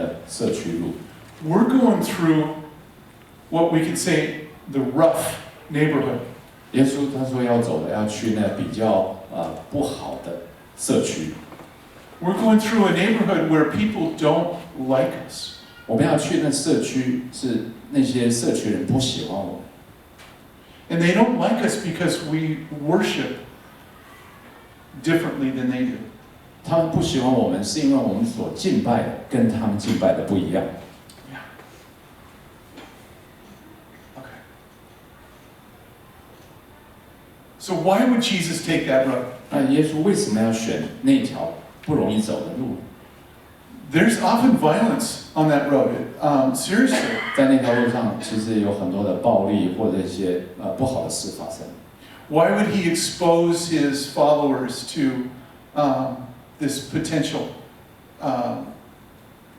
的社区路。We're going through what we could say the rough neighborhood. 耶稣他说要走的，要去那比较不好的社区。We're going through a neighborhood where people don't like us. 我们要去那社区，是那些社区人不喜欢我们。And they don't like us because we worship differently than they do. 他们不喜欢我们，是因为我们所敬拜的跟他们敬拜的不一样。Yeah. Okay. So why would Jesus take that road? 那耶稣为什么要选那条不容易走的路？ There's often violence on that road. Seriously. 在那条路上，其实有很多的暴力或者一些不好的事发生。Why would he expose his followers to this potential?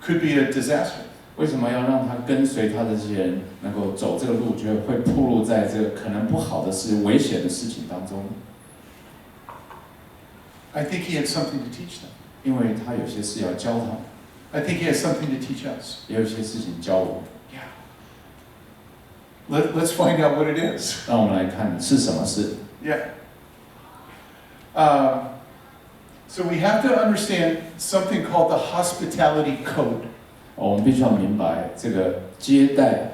Could be a disaster. 为什么要让他跟随他的这些人能够走这个路，就会暴露在这个可能不好的事、危险的事情当中？ I think he had something to teach them. 因为他有些事要教他们， I think he has something to teach us. 也有些事情教我们。 Yeah. Let's find out what it is. 让我们来看是什么事。 Yeah. So we have to understand something called the hospitality code. 我们必须要明白这个接待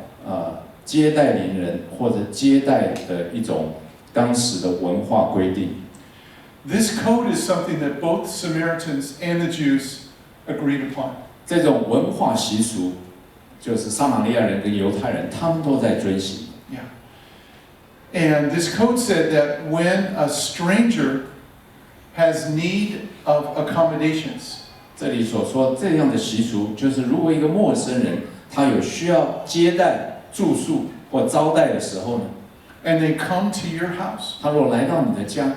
邻人或者接待的一种当时的文化规定。 This code is something that both Samaritans and the Jews agreed upon. 这种文化习俗，就是撒玛利亚人跟犹太人，他们都在遵循。 Yeah. And this code said that when a stranger has need of accommodations, 这里所说这样的习俗，就是如果一个陌生人他有需要接待、住宿或招待的时候呢， and they come to your house, 他如果来到你的家，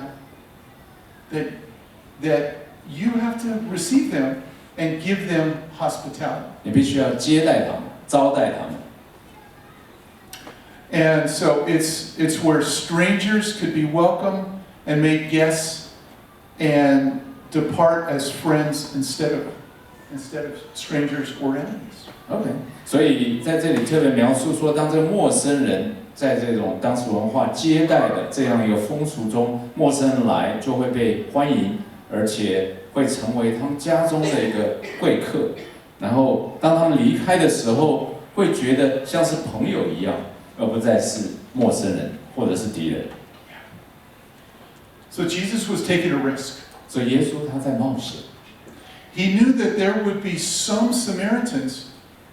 that you have to receive them and give them hospitality. 你必须要接待他们、招待他们。 And so it's where strangers could be welcome and made guests and depart as friends instead of strangers or enemies. OK， 所以在这里特别描述说，当这个陌生人在这种当时文化接待的这样一个风俗中，陌生人来就会被欢迎，而且会成为他们家中的一个贵客。然后当他们离开的时候，会觉得像是朋友一样，而不再是陌生人或者是敌人。So Jesus was taking a risk. 所以耶稣他在冒险， He knew that there would be some Samaritans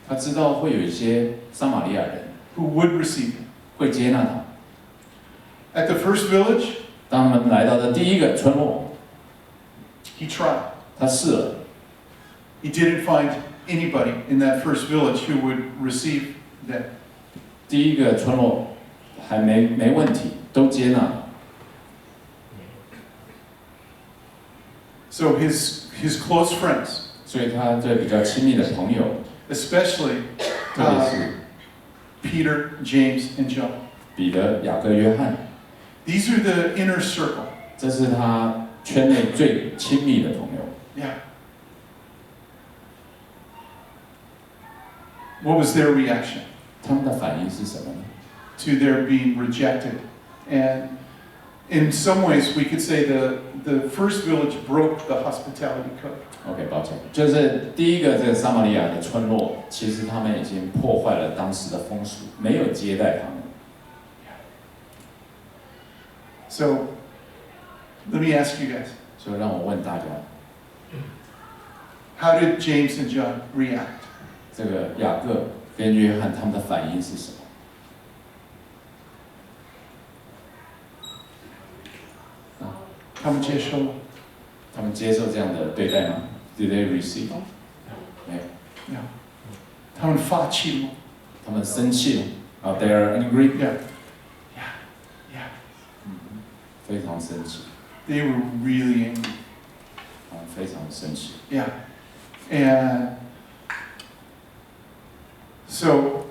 他知道会有一些撒玛利亚人 who would receive him. 会接纳他。 At the first village, 当他们来到的第一个村落， he tried. 他试了， He didn't find anybody in that first village who would receive them. 第一个村落还没问题，都接纳。 So his close friends, 所以他这比较亲密的朋友， especially 特别是 Peter, James, and John. 彼得、雅各、约翰， These are the inner circle. 这是他圈内最亲密的朋友。 Yeah. What was their reaction 他们的反应是什么呢？ to their being rejected? And in some ways, we could say the first village broke the hospitality code. OK， 抱歉，就是第一个这个撒玛利亚的村落，其实他们已经破坏了当时的风俗，没有接待他们。 So, let me ask you guys, 所以让我问大家， how did James and John react? 这个雅各跟约翰他们的反应是什么？他们接受？他们接受这样的对待吗 ？Did they receive？ 没有，没有。他们发气吗？他们生气了。They are angry。 Yeah. 非常生气。 They were really angry. 非常生气。 Yeah. And so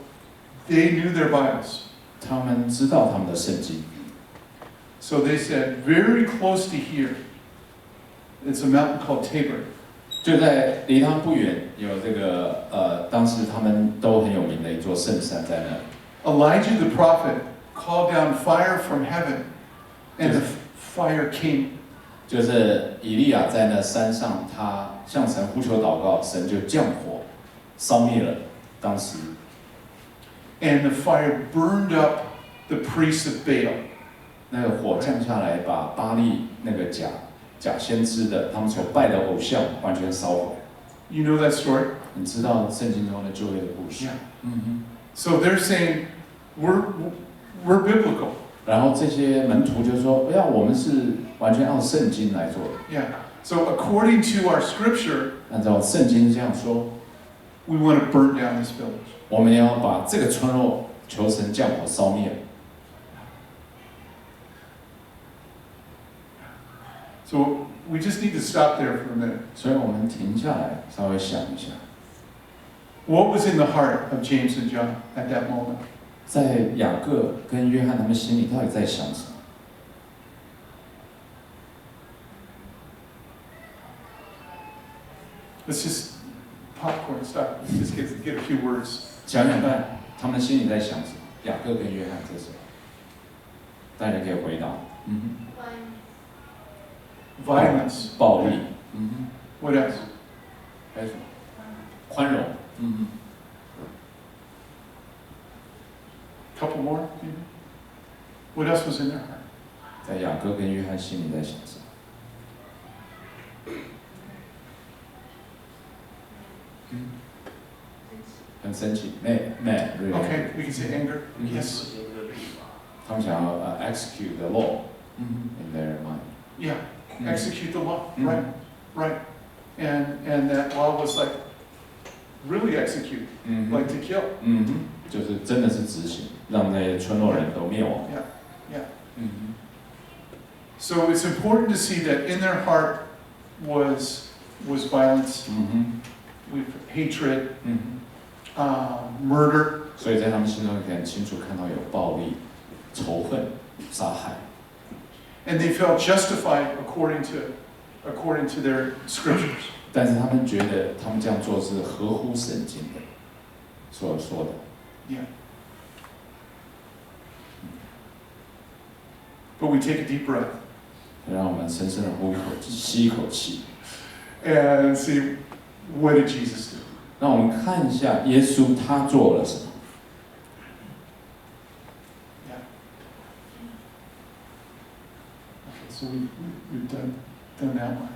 they knew their Bibles. 他们知道他们的圣经。 So they said, very close to here, it's a mountain called Tabor. 就在离他们不远，有这个当时他们都很有名的一座圣山在那里。Elijah the prophet called down fire from heaven, and the fire came. 就是以利亚在那山上，他向神呼求祷告，神就降火，烧灭了当时。And the fire burned up the priests of Baal. 那个火降下来，把巴利那个假先知的他们所拜的偶像完全烧毁。You know that story? 你知道圣经中的旧约的故事？ Yeah. So they're saying, we're biblical. 然后这些门徒就说：“不要，我们是完全按圣经来做的。” Yeah. So according to our scripture, 按照圣经这样说， we want to burn down this village. 我们要把这个村落求神降火烧灭。 So we just need to stop there for a minute. 所以我们停下来，稍微想一下， What was in the heart of James and John at that moment? 在雅各跟约翰他们心里到底在想什么？ Let's just popcorn stop. Let's just get a few words. 想想看，他们心里在想什么？雅各跟约翰这时候，大家可以回答。Violence. 暴力。What else? 还有什么？宽容。Couple more, maybe? What else was in their heart? 在雅各跟约翰心里在想什么？很生气，mad， Okay, we can say anger. Yes. 他们想要execute the law in their mind。 Yeah. Execute the law. Right. Right. And that law was like really execute, like to kill. 就是真的是执行，让那些村落人都灭亡。 Yeah. So it's important to see that in their heart was violence, with hatred, murder. 所以在他们心中可以很清楚看到有暴力、仇恨、杀害。 And they felt justified according to their scriptures. 但是他们觉得他们这样做是合乎圣经的所说的。 Yeah. But we take a deep breath 让我们深深的呼一口气，吸一口气， and see, what did Jesus do? 让我们看一下耶稣他做了什么。 Yeah. Okay, so we've done that one.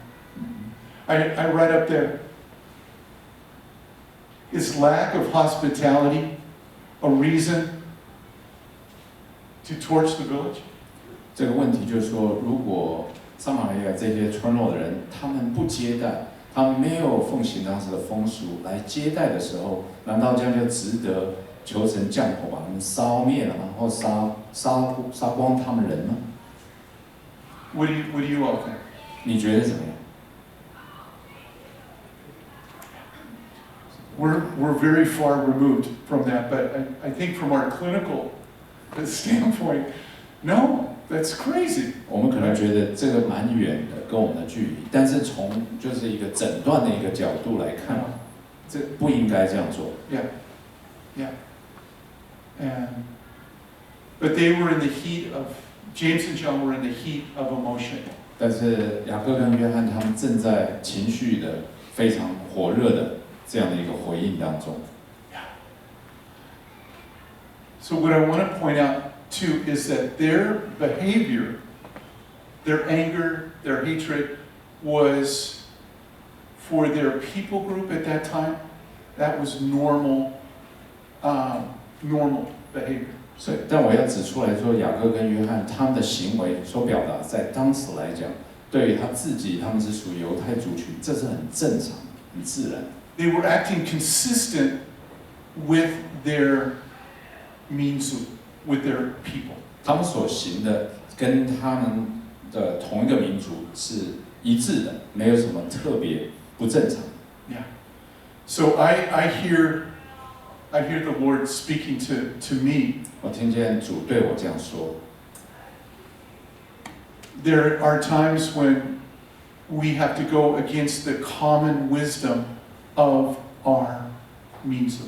I write up there, is lack of hospitality a reason to torch the village? 这个问题就是说，如果撒玛利亚这些村落的人，他们不接待，他们没有奉行当时的风俗来接待的时候，难道这样就值得求神降火把他们烧灭了，然后杀光他们人吗？ What do you all think? 你觉得怎么样？ We're very far removed from that, but I think from our clinical standpoint, no, that's crazy. 我们可能觉得这个蛮远的，跟我们的距离，但是从就是一个诊断的一个角度来看，这不应该这样做。 Yeah. But they were in the heat of, James and John were in the heat of emotion. 但是雅各跟约翰他们正在情绪的非常火热的这样的一个回应当中。 So what I want to point out too is that their behavior, their anger, their hatred was for their people group at that time, that was normal behavior. 所以，但我要指出来说，雅各跟约翰他们的行为所表达，在当时来讲，对于他自己，他们是属于犹太族群，这是很正常、很自然。 They were acting consistent with their minzu, with their people. 他们所行的跟他们的同一个民族是一致的，没有什么特别不正常。 Yeah. So I hear the Lord speaking to me. 我听见主对我这样说。 There are times when we have to go against the common wisdom of our 民族。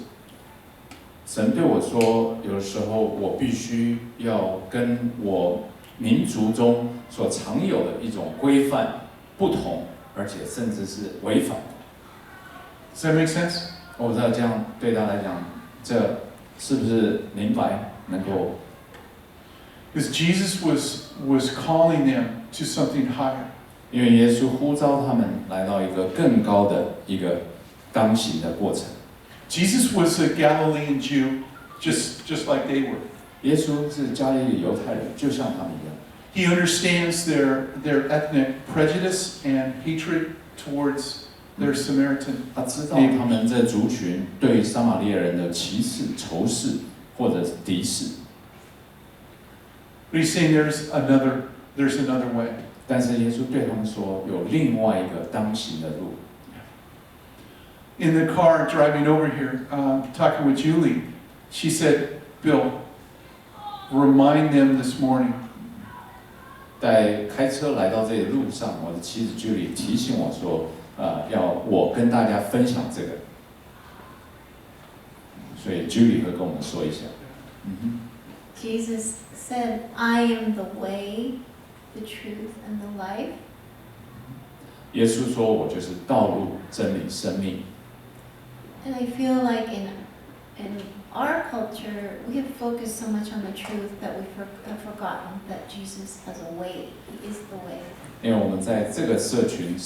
神对我说，有的时候我必须要跟我民族中所常有的一种规范不同，而且甚至是违反。Does that make sense? 我不知道这样对他来讲，这是不是明白？能够 Because Jesus was calling them to something higher. 因为耶稣呼召他们来到一个更高的一个当行的过程。Jesus was a Galilean Jew, just like they were. 耶稣是加利利犹太人，就像他们一样。He understands their ethnic prejudice and hatred towards their Samaritan. 他知道他们这族群对撒玛利亚人的歧视、仇视或者是敌视。But he's saying there's another way. 但是耶稣对他们说，有另外一个当行的路。In the car driving over here, talking with Julie, she said, "Bill, remind them this morning." 在开车来到这里的路上，我的妻子 Julie 提醒我说，要我跟大家分享这个，所以 Julie 会跟我们说一下。Jesus said, "I am the way, the truth, and the life." 耶稣说，我就是道路、真理、生命。And I feel like in our culture, we have focused so much on the truth that we have forgotten that Jesus has a way. He is the way. 因为我们在这个社群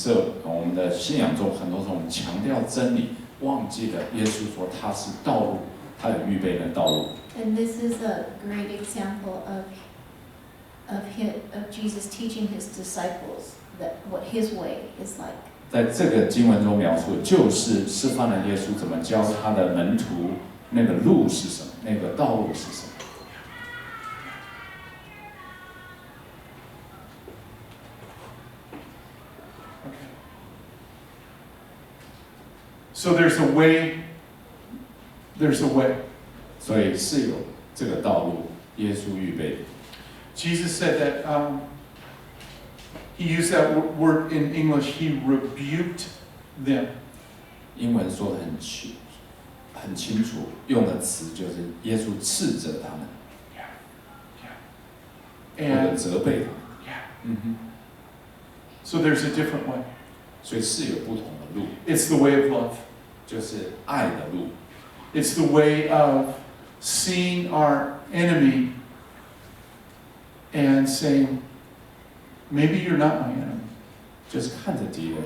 我们的信仰中，很多时候我们强调真理，忘记了耶稣说他是道路，他有预备的道路。And this is a great example of Jesus teaching his disciples that what his way is like. 在这个经文中描述，就是示范了耶稣怎么教他的门徒那个路是什么，那个道路是什么。Okay. So there's a way. There's a way. 所以是有这个道路，耶稣预备的。Jesus said that he used that word in English. He rebuked them. 英文说的很清楚，用的词就是耶稣斥责他们，或者 And 责备他们。 yeah. So there's a different way. 所以是有不同的路， It's the way of love. 就是爱的路， It's the way of seeing our enemy and saying, maybe you're not my enemy. 就是看着敌人，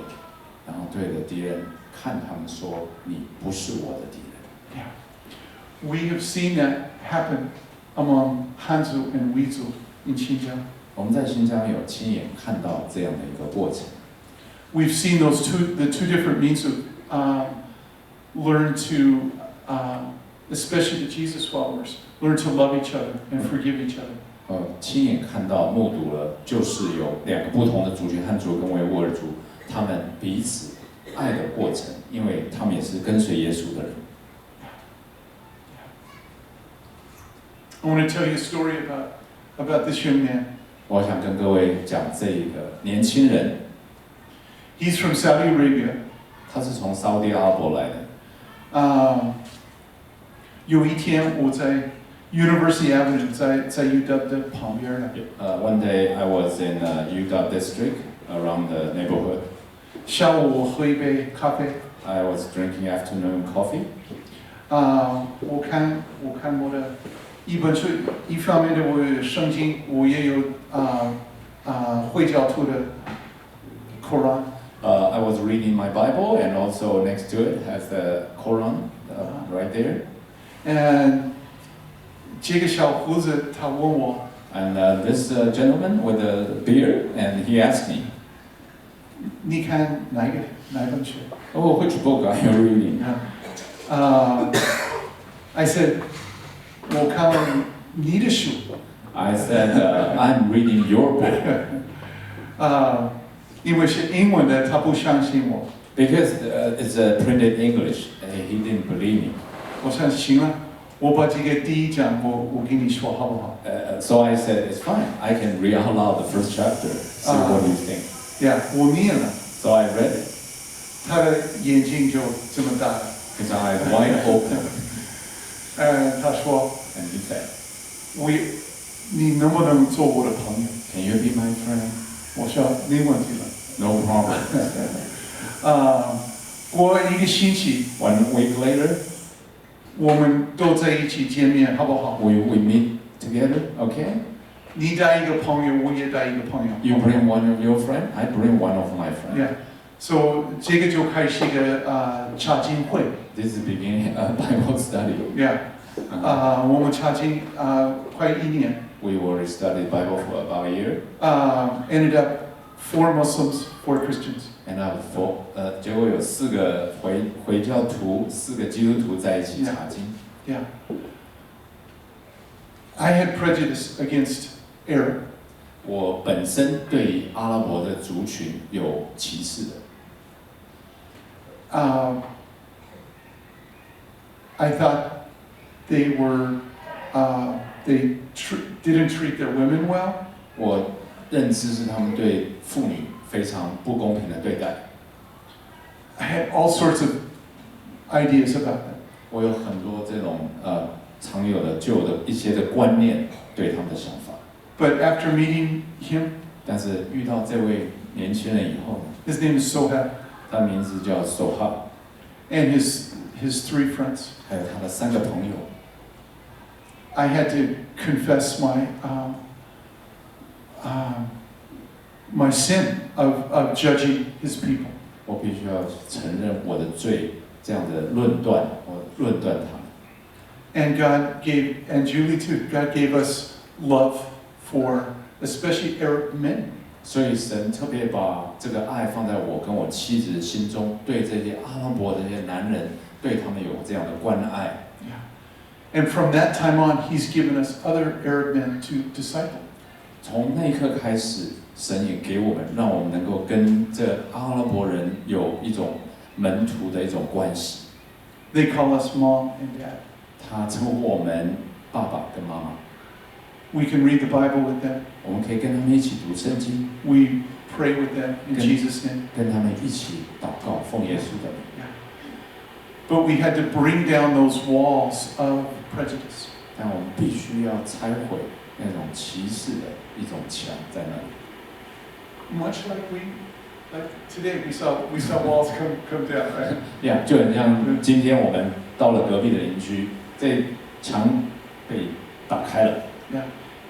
然后对着敌人看他们说：“你不是我的敌人。” Yeah. We have seen that happen among Hanzu and Weizhou in Xinjiang. 我们在新疆有亲眼看到这样的一个过程。 We've seen the two different Minzu learn to, especially the Jesus followers, learn to love each other and forgive each other. 亲眼看到、目睹了，就是有两个不同的族群，汉族跟维吾尔族，他们彼此爱的过程，因为他们也是跟随耶稣的人。I want to tell you a story about this young man. 我想跟各位讲这个年轻人， He's from Saudi Arabia. 他是从沙特阿拉伯来的。有一天我在 University Avenue 在 UW 的旁边呢。One day I was in UW district around the neighborhood. 下午我喝一杯咖啡。 I was drinking afternoon coffee. 我看我的一本书，一方面的我有圣经，我也有回教徒的 Quran。 I was reading my Bible, and also next to it has the Quran right there. And 这个小胡子他问我， And this gentleman with a beard, and he asked me, 你看哪本书？ "Oh, which book are you reading?" I said 我看了你的书。 I said, "I'm reading your book." 因为是英文的，他不相信我。 Because it's printed English, he didn't believe me. 我想行了，我把这个第一章我跟你说好不好 So I said, "It's fine. I can read out loud the first chapter. See what you think." ？Yeah，我念了， So I read it. 他的眼睛就这么大了。his eyes wide open, 他说 and he said, 你能不能做我的朋友？ "Can you be my friend?" 我说没问题了。 No problem. 过一个星期， 1 week later, 我们都在一起见面，好不好？ we meet together, okay? 你带一个朋友，我也带一个朋友。 You bring one of your friend, I bring one of my friend. Yeah. So 这个就开始一个查经会。 This is beginning a Bible study. Yeah. 我们查经快1年。 We will study Bible for about a year, Ended up 4 Muslims, 4 Christians. and 结果有4个回教徒，4个基督徒在一起查经。 Yeah. I had prejudice against Arab. 我本身对阿拉伯的族群有歧视的。 I thought they were didn't treat their women well. 我认知是他们对妇女非常不公平的对待。 I had all sorts of ideas about them. 我有很多这种常有的旧的一些的观念对他们的想法。 But after meeting him, 但是遇到这位年轻人以后呢， his name is Sohab, 他的名字叫索哈， and his 3 friends. 还有他的3个朋友， I had to confess my sin of judging his people. 我必须要承认我的罪，这样的论断，我论断他们。 And Julie too, God gave us love for especially Arab men. 所以神特别把这个爱放在我跟我妻子的心中，对这些阿拉伯的这些男人，对他们有这样的关爱。 Yeah. And from that time on, He's given us other Arab men to disciple. 从那一刻开始，神也给我们，让我们能够跟这阿拉伯人有一种门徒的一种关系。 They call us mom and dad. 他称呼我们爸爸跟妈妈， We can read the Bible with them. 我们可以跟他们一起读圣经， We pray with them in Good. Jesus' name. 跟他们一起祷告，奉耶稣的名。 But we had to bring down those walls of prejudice. 但我们必须要拆毁那种歧视的一种墙在那里。 Much like today, we saw walls come down, right? 呀，就很像今天我们到了隔壁的邻居，这墙被打开了。 Yeah.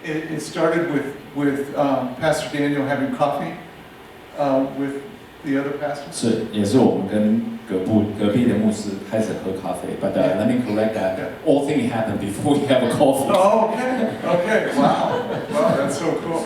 It started with Pastor Daniel having coffee with the other pastors. 是，也是我们跟隔壁的牧师开始喝咖啡。But let me correct that. All things happen before we have a coffee. Oh, okay. Wow. Wow, that's so cool.